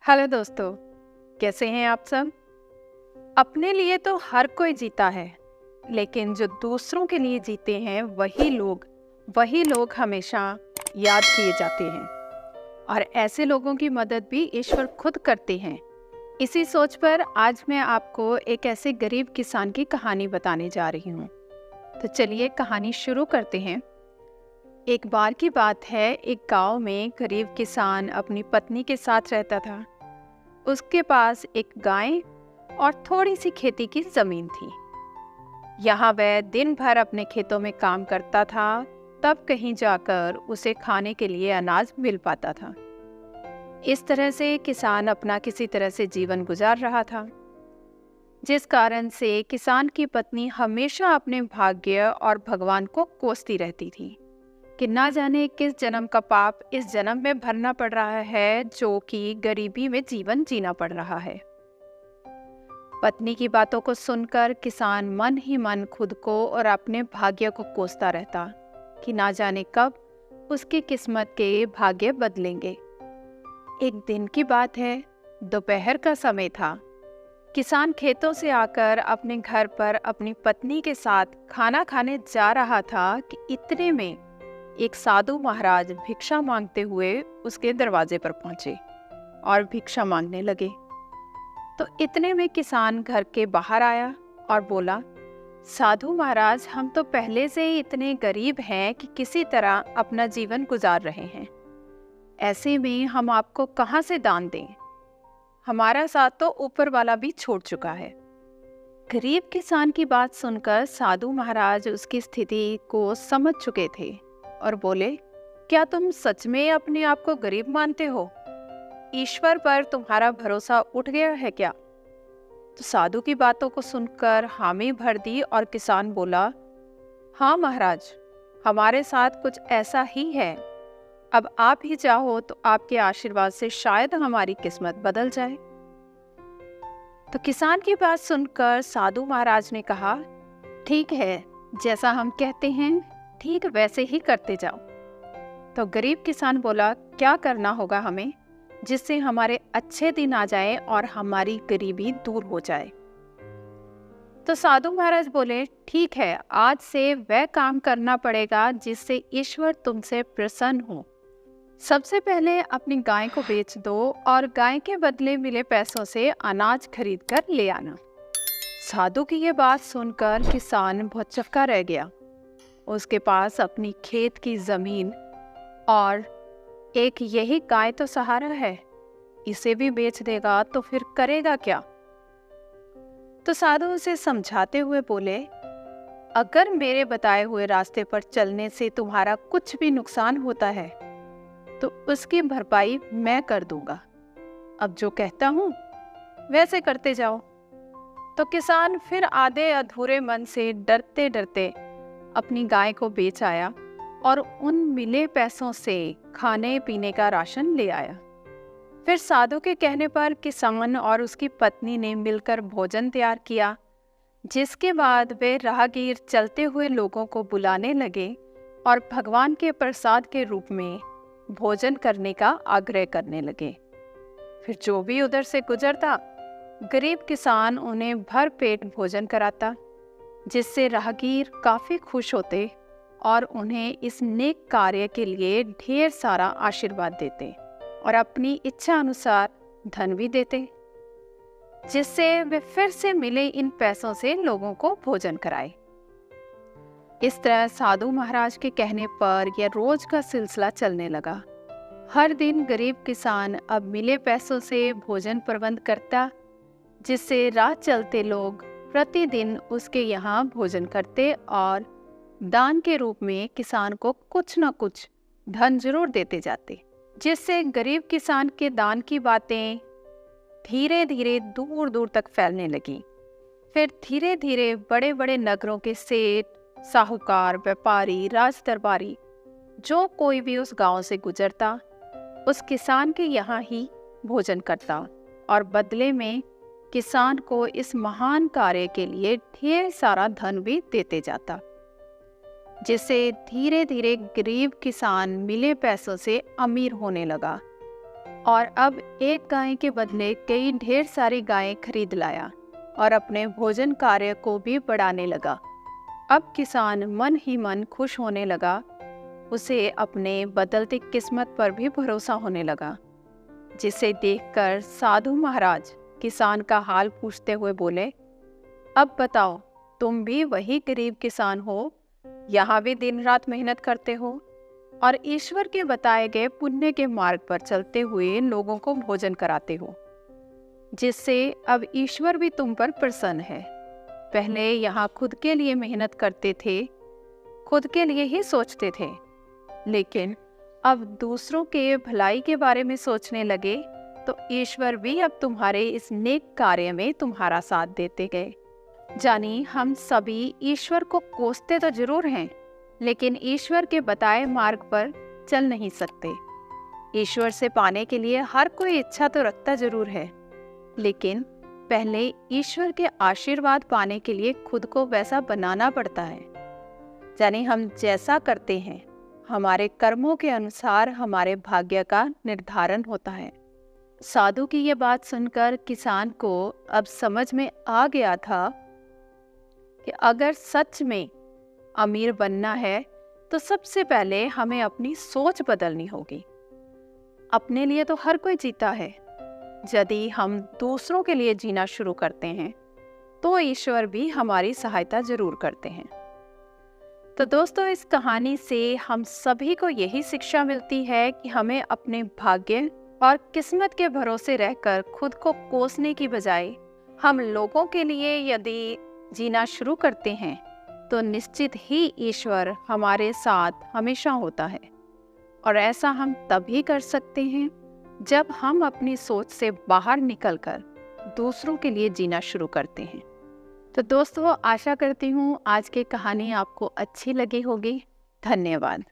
Hello दोस्तों, कैसे हैं आप सब। अपने लिए तो हर कोई जीता है, लेकिन जो दूसरों के लिए जीते हैं वही लोग हमेशा याद किए जाते हैं। और ऐसे लोगों की मदद भी ईश्वर खुद करते हैं। इसी सोच पर आज मैं आपको एक ऐसे गरीब किसान की कहानी बताने जा रही हूँ। तो चलिए कहानी शुरू करते हैं। एक बार की बात है, एक गांव में गरीब किसान अपनी पत्नी के साथ रहता था। उसके पास एक गाय और थोड़ी सी खेती की जमीन थी। यहाँ वह दिन भर अपने खेतों में काम करता था, तब कहीं जाकर उसे खाने के लिए अनाज मिल पाता था। इस तरह से किसान अपना किसी तरह से जीवन गुजार रहा था, जिस कारण से किसान की पत्नी हमेशा अपने भाग्य और भगवान को कोसती रहती थी कि ना जाने किस जन्म का पाप इस जन्म में भरना पड़ रहा है, जो कि गरीबी में जीवन जीना पड़ रहा है। पत्नी की बातों को सुनकर किसान मन ही मन खुद को और अपने भाग्य को कोसता रहता कि ना जाने कब उसकी किस्मत के भाग्य बदलेंगे। एक दिन की बात है, दोपहर का समय था। किसान खेतों से आकर अपने घर पर अपनी पत्नी के साथ खाना खाने जा रहा था कि इतने में एक साधु महाराज भिक्षा मांगते हुए उसके दरवाजे पर पहुंचे और भिक्षा मांगने लगे। तो इतने में किसान घर के बाहर आया और बोला, साधु महाराज, हम तो पहले से ही इतने गरीब हैं कि किसी तरह अपना जीवन गुजार रहे हैं। ऐसे में हम आपको कहाँ से दान दें? हमारा साथ तो ऊपर वाला भी छोड़ चुका है। गरीब किसान की बात सुनकर साधु महाराज उसकी स्थिति को समझ चुके थे और बोले, क्या तुम सच में अपने आप को गरीब मानते हो? ईश्वर पर तुम्हारा भरोसा उठ गया है क्या? तो साधु की बातों को सुनकर हामी भर दी और किसान बोला, हाँ महाराज, हमारे साथ कुछ ऐसा ही है। अब आप ही चाहो तो आपके आशीर्वाद से शायद हमारी किस्मत बदल जाए। तो किसान की बात सुनकर साधु महाराज ने कहा, ठीक है, जैसा हम कहते हैं ठीक वैसे ही करते जाओ। तो गरीब किसान बोला, क्या करना होगा हमें जिससे हमारे अच्छे दिन आ जाए और हमारी गरीबी दूर हो जाए? तो साधु महाराज बोले, ठीक है, आज से वह काम करना पड़ेगा जिससे ईश्वर तुमसे प्रसन्न हो। सबसे पहले अपनी गाय को बेच दो और गाय के बदले मिले पैसों से अनाज खरीद कर ले आना। साधु की ये बात सुनकर किसान बहुत चौंका रह गया। उसके पास अपनी खेत की जमीन और एक यही गाय तो सहारा है, इसे भी बेच देगा तो फिर करेगा क्या? तो साधु उसे समझाते हुए बोले, अगर मेरे बताए हुए रास्ते पर चलने से तुम्हारा कुछ भी नुकसान होता है तो उसकी भरपाई मैं कर दूंगा। अब जो कहता हूं वैसे करते जाओ। तो किसान फिर आधे अधूरे मन से डरते डरते अपनी गाय को बेच आया और उन मिले पैसों से खाने पीने का राशन ले आया। फिर साधु के कहने पर किसान और उसकी पत्नी ने मिलकर भोजन तैयार किया, जिसके बाद वे राहगीर चलते हुए लोगों को बुलाने लगे और भगवान के प्रसाद के रूप में भोजन करने का आग्रह करने लगे। फिर जो भी उधर से गुजरता, गरीब किसान उन्हें भर पेट भोजन कराता, जिससे राहगीर काफी खुश होते और उन्हें इस नेक कार्य के लिए ढेर सारा आशीर्वाद देते और अपनी इच्छा अनुसार धन भी देते, जिससे वे फिर से मिले इन पैसों से लोगों को भोजन कराए। इस तरह साधु महाराज के कहने पर यह रोज का सिलसिला चलने लगा। हर दिन गरीब किसान अब मिले पैसों से भोजन प्रबंध करता, जिससे राह चलते लोग प्रतिदिन उसके यहाँ भोजन करते और दान के रूप में किसान को कुछ न कुछ धन जरूर देते जाते, जिससे गरीब किसान के दान की बातें धीरे धीरे दूर दूर तक फैलने लगी। फिर धीरे धीरे बड़े बड़े नगरों के सेठ, साहूकार, व्यापारी, राज दरबारी, जो कोई भी उस गांव से गुजरता उस किसान के यहाँ ही भोजन करता और बदले में किसान को इस महान कार्य के लिए ढेर सारा धन भी देते जाता, जिससे धीरे धीरे गरीब किसान मिले पैसों से अमीर होने लगा और अब एक गाय के बदले कई ढेर सारी गायें खरीद लाया और अपने भोजन कार्य को भी बढ़ाने लगा। अब किसान मन ही मन खुश होने लगा। उसे अपने बदलती किस्मत पर भी भरोसा होने लगा, जिसे देखकर साधु महाराज किसान का हाल पूछते हुए बोले, अब बताओ, तुम भी वही गरीब किसान हो, यहाँ भी दिन रात मेहनत करते हो और ईश्वर के बताए गए पुण्य के मार्ग पर चलते हुए लोगों को भोजन कराते हो, जिससे अब ईश्वर भी तुम पर प्रसन्न है। पहले यहाँ खुद के लिए मेहनत करते थे, खुद के लिए ही सोचते थे, लेकिन अब दूसरों के भलाई के बारे में सोचने लगे, तो ईश्वर भी अब तुम्हारे इस नेक कार्य में तुम्हारा साथ देते गए। जानी हम सभी ईश्वर को कोसते तो जरूर हैं, लेकिन ईश्वर के बताए मार्ग पर चल नहीं सकते। ईश्वर से पाने के लिए हर कोई इच्छा तो रखता जरूर है, लेकिन पहले ईश्वर के आशीर्वाद पाने के लिए खुद को वैसा बनाना पड़ता है। यानी हम जैसा करते हैं, हमारे कर्मों के अनुसार हमारे भाग्य का निर्धारण होता है। साधु की ये बात सुनकर किसान को अब समझ में आ गया था कि अगर सच में अमीर बनना है तो सबसे पहले हमें अपनी सोच बदलनी होगी। अपने लिए तो हर कोई जीता है, यदि हम दूसरों के लिए जीना शुरू करते हैं तो ईश्वर भी हमारी सहायता जरूर करते हैं। तो दोस्तों, इस कहानी से हम सभी को यही शिक्षा मिलती है कि हमें अपने भाग्य और किस्मत के भरोसे रहकर खुद को कोसने की बजाय हम लोगों के लिए यदि जीना शुरू करते हैं तो निश्चित ही ईश्वर हमारे साथ हमेशा होता है। और ऐसा हम तभी कर सकते हैं जब हम अपनी सोच से बाहर निकलकर दूसरों के लिए जीना शुरू करते हैं। तो दोस्तों, आशा करती हूँ आज की कहानी आपको अच्छी लगी होगी। धन्यवाद।